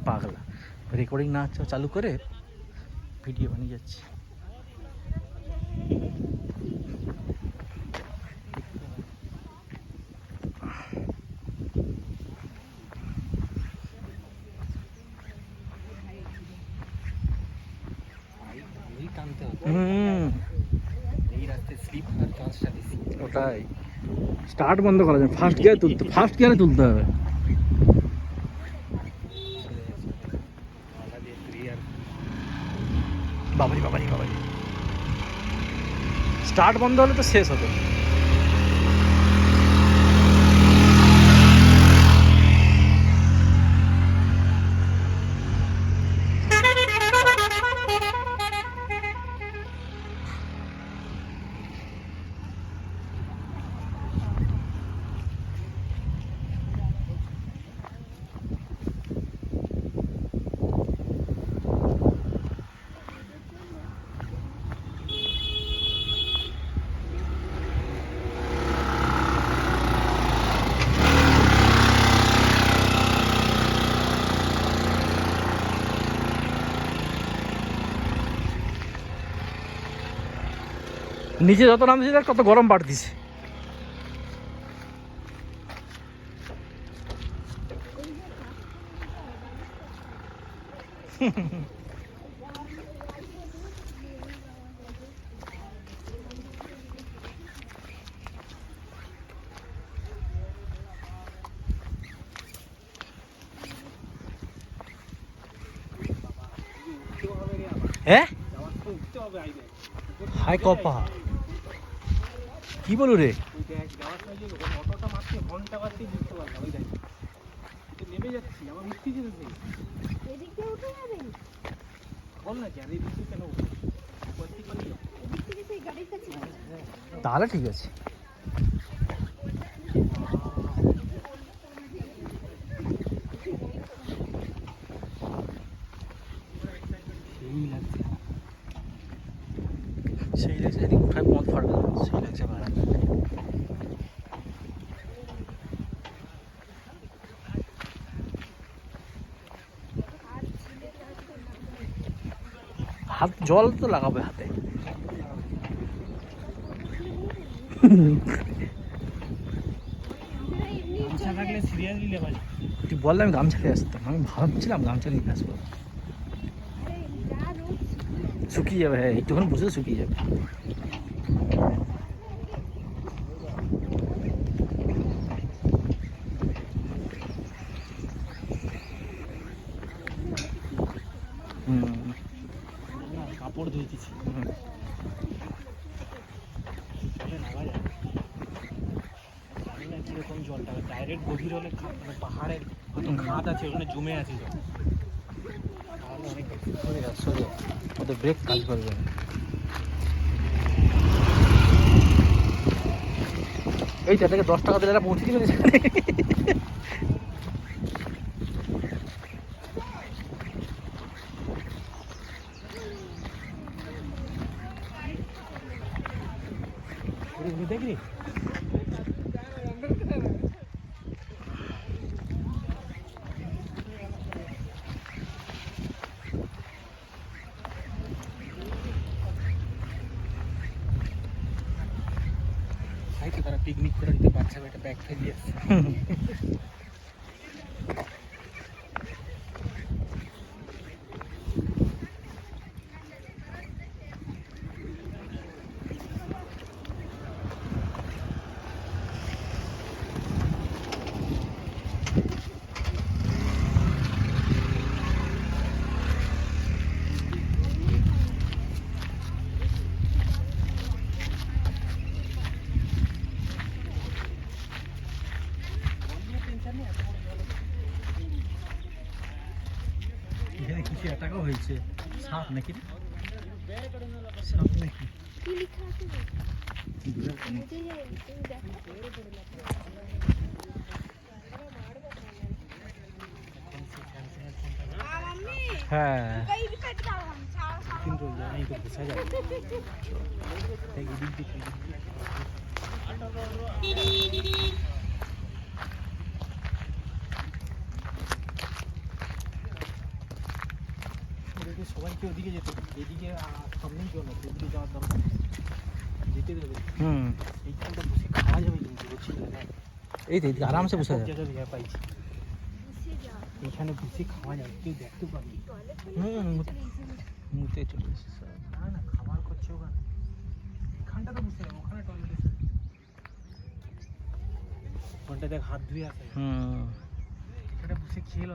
পাগলা, রেকর্ডিং না চালু করে ভিডিও বানিয়ে যাচ্ছে। ওটাই স্টার্ট বন্ধ করা যায়, ফার্স্ট গিয়ারে তুলতে হবে। বাবারি বাবারি বাবারি, স্টার্ট বন্ধ হলে তো শেষ হবে। নিচে যত নামছে দেখ কত গরম বাড়তিছে। হ্যাঁ হাই কপা কি বলো রে? তাহলে ঠিক আছে। সেই লাগছে, এদিকে উঠায় মদ ফাটবে, সেই লাগছে ভাড়া। হাত জল তো লাগাবে হাতে। তুই বললে আমি গামছা নিয়ে আসতাম, আমি ভাবছিলাম গামছা নিয়ে আসবো, শুকিয়ে যাবে। হ্যাঁ একটুখানি বসে শুকিয়ে যাবে। কাপড় ধুয়ে দিচ্ছি। কিরকম জলটা ডাইরেক্ট গভীর হলে পাহাড়ের খাদ আছে, ওখানে জমে আছে জল, তাহলে অনেক ওদের ব্রেক কাজ করবে। এই থেকে 10 টাকা দিলে পৌঁছে দিবে। দেখি তারা পিকনিক করে দিতে বাচ্চা একটা ব্যাগ ফেলিয়ে আসছে। এখানে কিছু অ্যাটাকও হয়েছে, সাপ নাকি, সাপ নাকি হ্যাঁ কিন্তু জানি তো বোঝা যাবে। বলছে সবাইকে ওদিকে যেতে হবে। এদিকে সামনেই জন্য ওদিকে যাওয়ার দরকার নেই। যেতে দেবে। এইখানটা বসে খাওয়া যাবে কিন্তু বলছিল না। এই তো এদিকে আরামসে বসে সব যায়। জায়গায় ইয়া পাইছি। এইখানে বসে খাওয়া যাবে, কেউ দেখতে পাবি। মুতে চলে এসেছে। না না, খাবার করছে ওখানে। এখানটাতে বসে যাবে, ওখানে টয়লেট আছে। ওখানটা দেখ হাত ধুয়ে আসে। হুম এখানে বসে খেয়ে